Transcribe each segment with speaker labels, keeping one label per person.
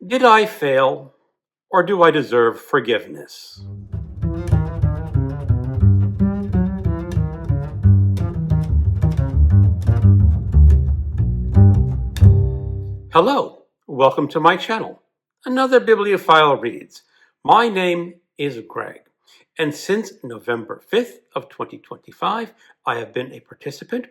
Speaker 1: Did I fail, or do I deserve forgiveness? Hello, welcome to my channel. Another Bibliophile Reads. My name is Greg, and since November 5th of 2025, I have been a participant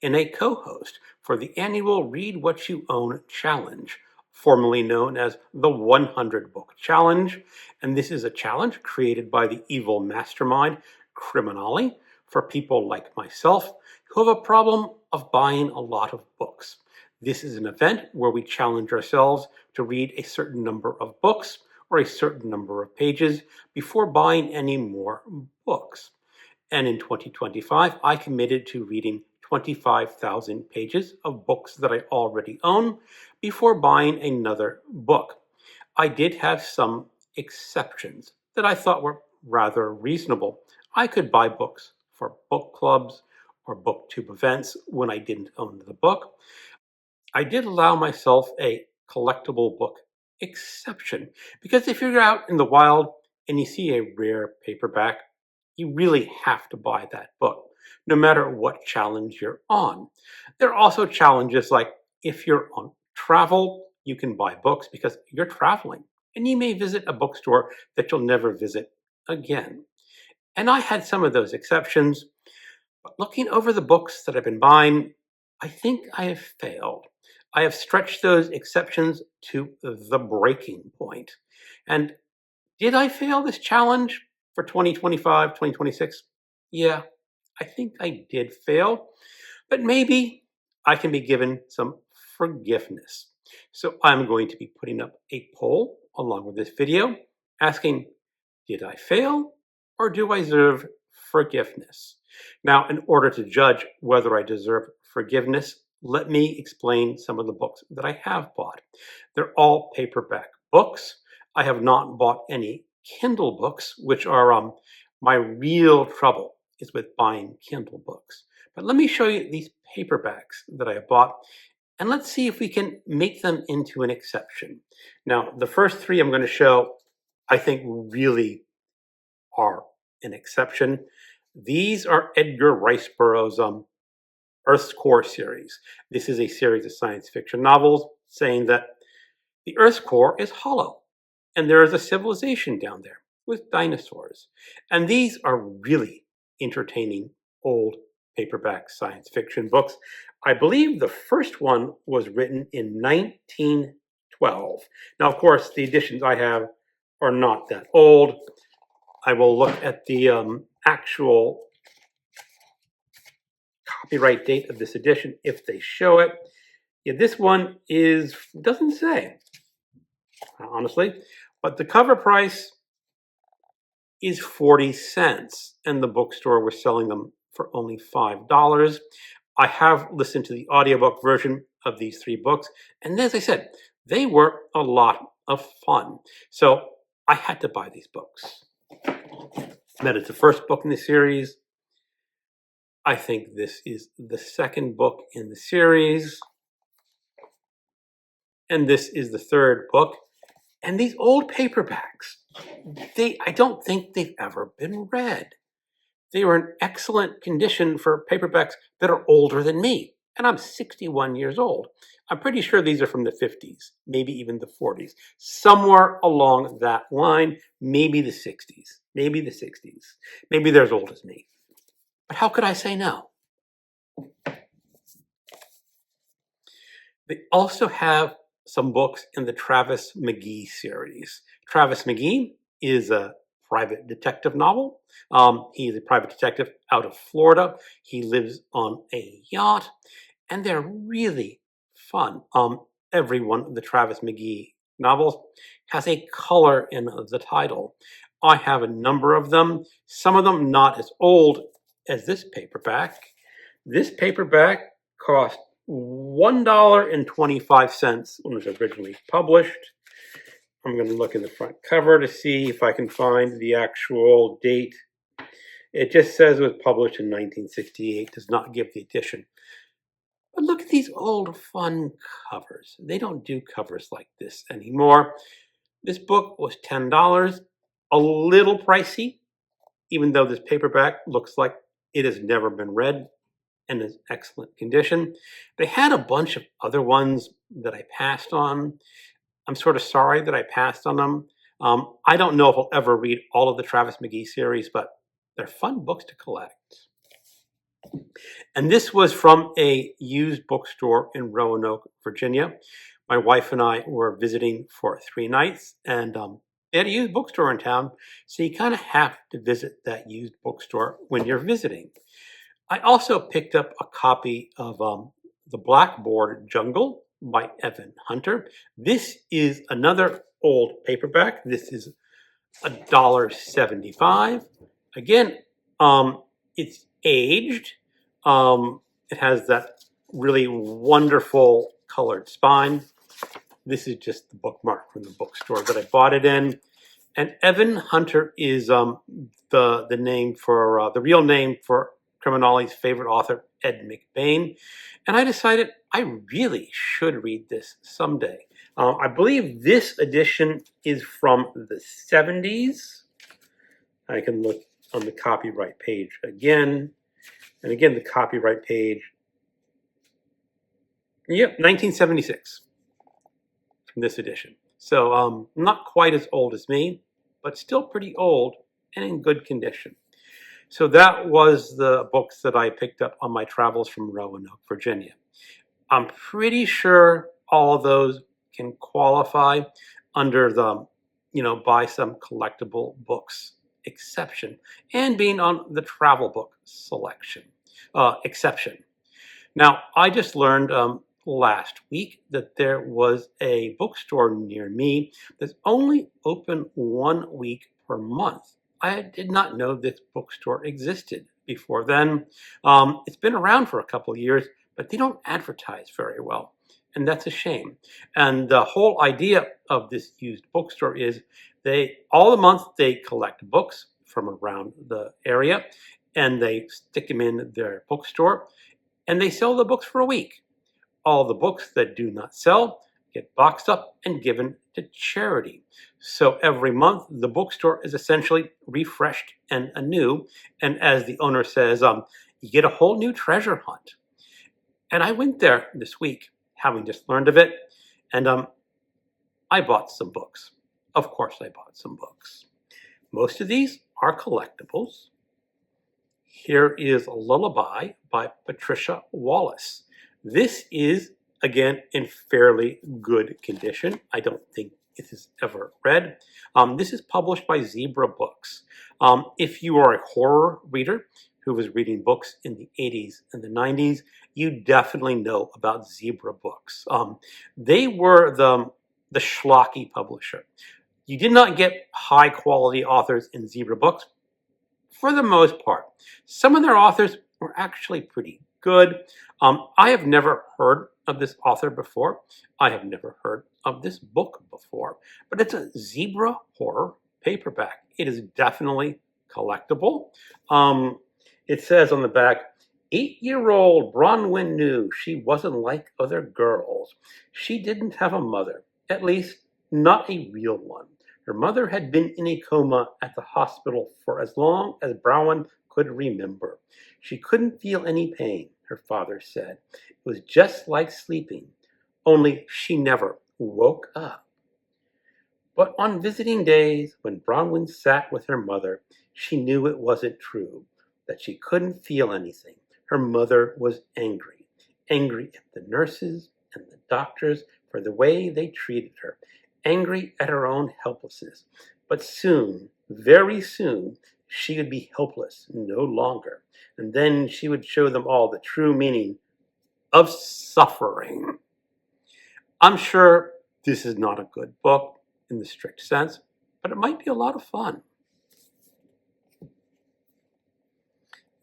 Speaker 1: and a co-host for the annual Read What You Own Challenge, formerly known as the 100 Book Challenge, and this is a challenge created by the evil mastermind Criminali for people like myself who have a problem of buying a lot of books. This is an event where we challenge ourselves to read a certain number of books or a certain number of pages before buying any more books. And in 2025, I committed to reading 25,000 pages of books that I already own before buying another book. I did have some exceptions that I thought were rather reasonable. I could buy books for book clubs or BookTube events when I didn't own the book. I did allow myself a collectible book exception because if you're out in the wild and you see a rare paperback, you really have to buy that book, no matter what challenge you're on. There are also challenges like if you're on travel, you can buy books because you're traveling and you may visit a bookstore that you'll never visit again. And I had some of those exceptions, but looking over the books that I've been buying, I think I have failed. I have stretched those exceptions to the breaking point. And did I fail this challenge for 2025, 2026? Yeah, I think I did fail, but maybe I can be given some forgiveness. So I'm going to be putting up a poll along with this video asking, did I fail or do I deserve forgiveness? Now, in order to judge whether I deserve forgiveness, let me explain some of the books that I have bought. They're all paperback books. I have not bought any Kindle books, which are my real trouble is with buying Kindle books. But let me show you these paperbacks that I have bought, and let's see if we can make them into an exception. Now, the first three I'm going to show, I think really are an exception. These are Edgar Rice Burroughs' Earth's Core series. This is a series of science fiction novels saying that the Earth's core is hollow and there is a civilization down there with dinosaurs. And these are really entertaining old paperback science fiction books. I believe the first one was written in 1912. Now, of course, the editions I have are not that old. I will look at the actual copyright date of this edition if they show it. Yeah, this one doesn't say, honestly, but the cover price is 40 cents, and the bookstore was selling them for only $5. I have listened to the audiobook version of these three books, and as I said, they were a lot of fun. So I had to buy these books. That is the first book in the series. I think this is the second book in the series. And this is the third book. And these old paperbacks, I don't think they've ever been read. They were in excellent condition for paperbacks that are older than me. And I'm 61 years old. I'm pretty sure these are from the 50s, maybe even the 40s. Somewhere along that line, maybe the 60s, maybe the 60s. Maybe they're as old as me. But how could I say no? They also have some books in the Travis McGee series. Travis McGee is a private detective novel. He's a private detective out of Florida. He lives on a yacht, and they're really fun. Every one of the Travis McGee novels has a color in the title. I have a number of them, some of them not as old as this paperback. This paperback cost $1.25 when it was originally published. I'm going to look in the front cover to see if I can find the actual date. It just says it was published in 1968, does not give the edition. But look at these old fun covers. They don't do covers like this anymore. This book was $10, a little pricey, even though this paperback looks like it has never been read and is excellent condition. They had a bunch of other ones that I passed on. I'm sort of sorry that I passed on them. I don't know if I'll ever read all of the Travis McGee series, but they're fun books to collect. And this was from a used bookstore in Roanoke, Virginia. My wife and I were visiting for 3 nights, and they had a used bookstore in town, so you kind of have to visit that used bookstore when you're visiting. I also picked up a copy of The Blackboard Jungle by Evan Hunter. This is another old paperback. This is $1.75. Again, it's aged. It has that really wonderful colored spine. This is just the bookmark from the bookstore that I bought it in. And Evan Hunter is the name for the real name for Criminali's favorite author, Ed McBain. And I decided I really should read this someday. I believe this edition is from the 70s. I can look on the copyright page again. And again, the copyright page, yep, 1976 from this edition. So not quite as old as me, but still pretty old and in good condition. So that was the books that I picked up on my travels from Roanoke, Virginia. I'm pretty sure all of those can qualify under the, buy some collectible books exception and being on the travel book exception. Now, I just learned last week that there was a bookstore near me that's only open 1 week per month. I did not know this bookstore existed before then. It's been around for a couple of years, but they don't advertise very well, and that's a shame. And the whole idea of this used bookstore is all the month they collect books from around the area, and they stick them in their bookstore, and they sell the books for a week. All the books that do not sell get boxed up and given to charity. So every month, the bookstore is essentially refreshed and anew. And as the owner says, you get a whole new treasure hunt. And I went there this week, having just learned of it, and I bought some books. Of course, I bought some books. Most of these are collectibles. Here is a Lullaby by Patricia Wallace. This is, again, in fairly good condition. I don't think it is ever read. This is published by Zebra Books. If you are a horror reader who was reading books in the 80s and the 90s, you definitely know about Zebra Books. They were the schlocky publisher. You did not get high quality authors in Zebra Books for the most part. Some of their authors were actually pretty good. I have never heard of this author before. I have never heard of this book before, but it's a Zebra horror paperback. It is definitely collectible. It says on the back, 8-year-old Bronwyn knew she wasn't like other girls. She didn't have a mother, at least not a real one. Her mother had been in a coma at the hospital for as long as Bronwyn could remember. She couldn't feel any pain, her father said. It was just like sleeping, only she never woke up. But on visiting days, when Bronwyn sat with her mother, she knew it wasn't true, that she couldn't feel anything. Her mother was angry at the nurses and the doctors for the way they treated her, angry at her own helplessness. But soon, very soon, she would be helpless no longer. And then she would show them all the true meaning of suffering. I'm sure this is not a good book in the strict sense, but it might be a lot of fun.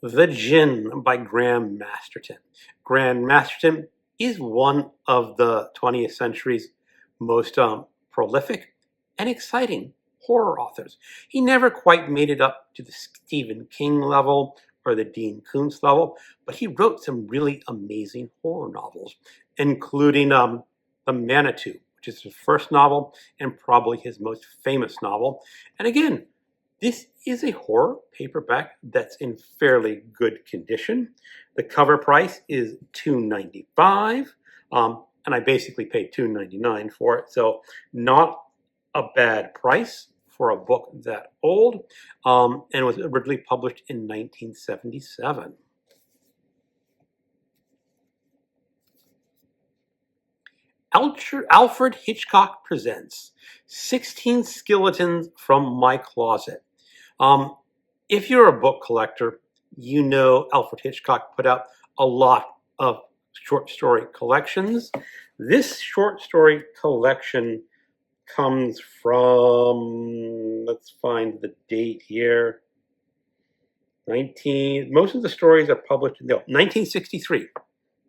Speaker 1: The Djinn by Graham Masterton. Graham Masterton is one of the 20th century's most prolific and exciting horror authors. He never quite made it up to the Stephen King level or the Dean Koontz novel, but he wrote some really amazing horror novels, including The Manitou, which is his first novel and probably his most famous novel. And again, this is a horror paperback that's in fairly good condition. The cover price is $2.95, and I basically paid $2.99 for it, so not a bad price for a book that old, and was originally published in 1977. Alfred Hitchcock presents 16 Skeletons from My Closet. If you're a book collector, you know Alfred Hitchcock put out a lot of short story collections. This short story collection comes from, let's find the date here, most of the stories are published in 1963.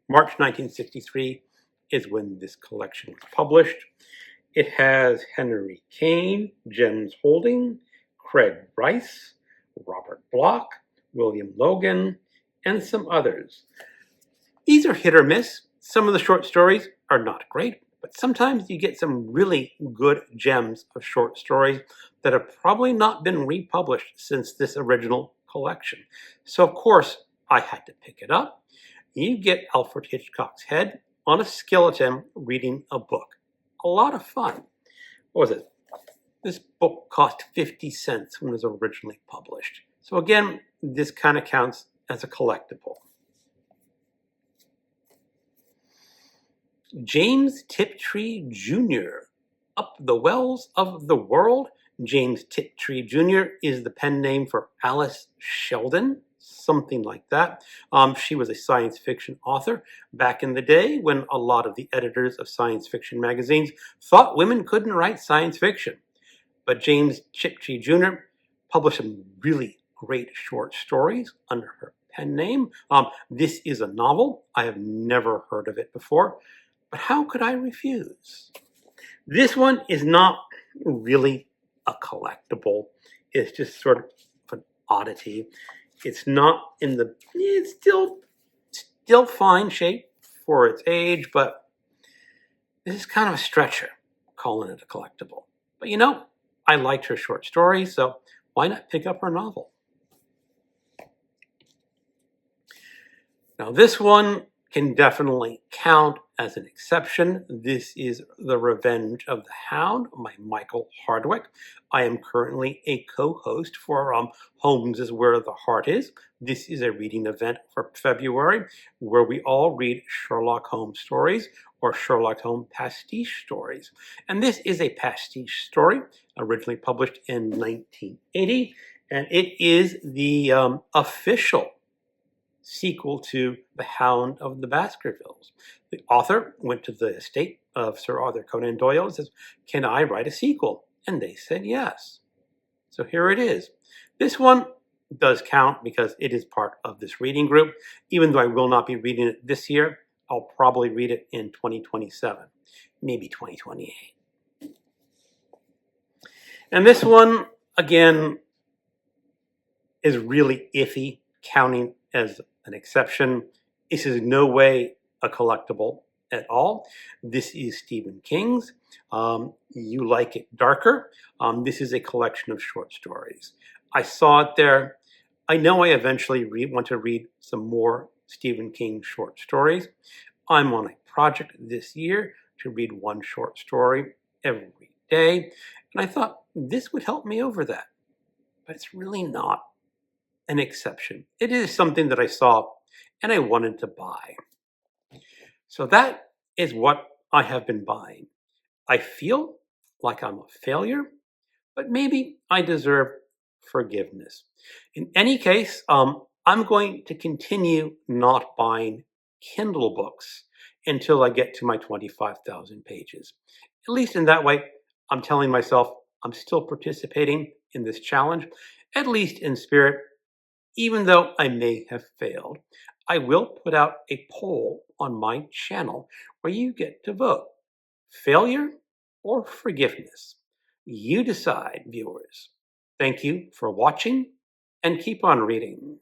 Speaker 1: March 1963 is when this collection was published. It has Henry Kane, James Holding, Craig Rice, Robert Bloch, William Logan, and some others. These are hit or miss. Some of the short stories are not great, but sometimes you get some really good gems of short stories that have probably not been republished since this original collection. So of course, I had to pick it up. You get Alfred Hitchcock's head on a skeleton reading a book. A lot of fun. What was it? This book cost 50 cents when it was originally published. So again, this kind of counts as a collectible. James Tiptree Jr., Up the Wells of the World. James Tiptree Jr. is the pen name for Alice Sheldon, something like that. She was a science fiction author back in the day when a lot of the editors of science fiction magazines thought women couldn't write science fiction. But James Tiptree Jr. published some really great short stories under her pen name. This is a novel. I have never heard of it before, but how could I refuse? This one is not really a collectible. It's just sort of an oddity. It's not in the, it's still fine shape for its age, but this is kind of a stretcher calling it a collectible. But you know, I liked her short story, so why not pick up her novel? Now this one can definitely count as an exception. This is The Revenge of the Hound by Michael Hardwick. I am currently a co-host for Holmes is Where the Heart Is. This is a reading event for February where we all read Sherlock Holmes stories or Sherlock Holmes pastiche stories. And this is a pastiche story originally published in 1980, and it is the official sequel to The Hound of the Baskervilles. The author went to the estate of Sir Arthur Conan Doyle and says, "Can I write a sequel?" And they said yes. So here it is. This one does count because it is part of this reading group. Even though I will not be reading it this year, I'll probably read it in 2027, maybe 2028. And this one, again, is really iffy, counting as an exception. This is in no way a collectible at all. This is Stephen King's You Like It Darker. This is a collection of short stories. I saw it there. I know I eventually want to read some more Stephen King short stories. I'm on a project this year to read one short story every day, and I thought this would help me over that. But it's really not an exception. It is something that I saw and I wanted to buy. So that is what I have been buying. I feel like I'm a failure, but maybe I deserve forgiveness. In any case, I'm going to continue not buying Kindle books until I get to my 25,000 pages. At least in that way, I'm telling myself I'm still participating in this challenge, at least in spirit. Even though I may have failed, I will put out a poll on my channel where you get to vote. Failure or forgiveness? You decide, viewers. Thank you for watching and keep on reading.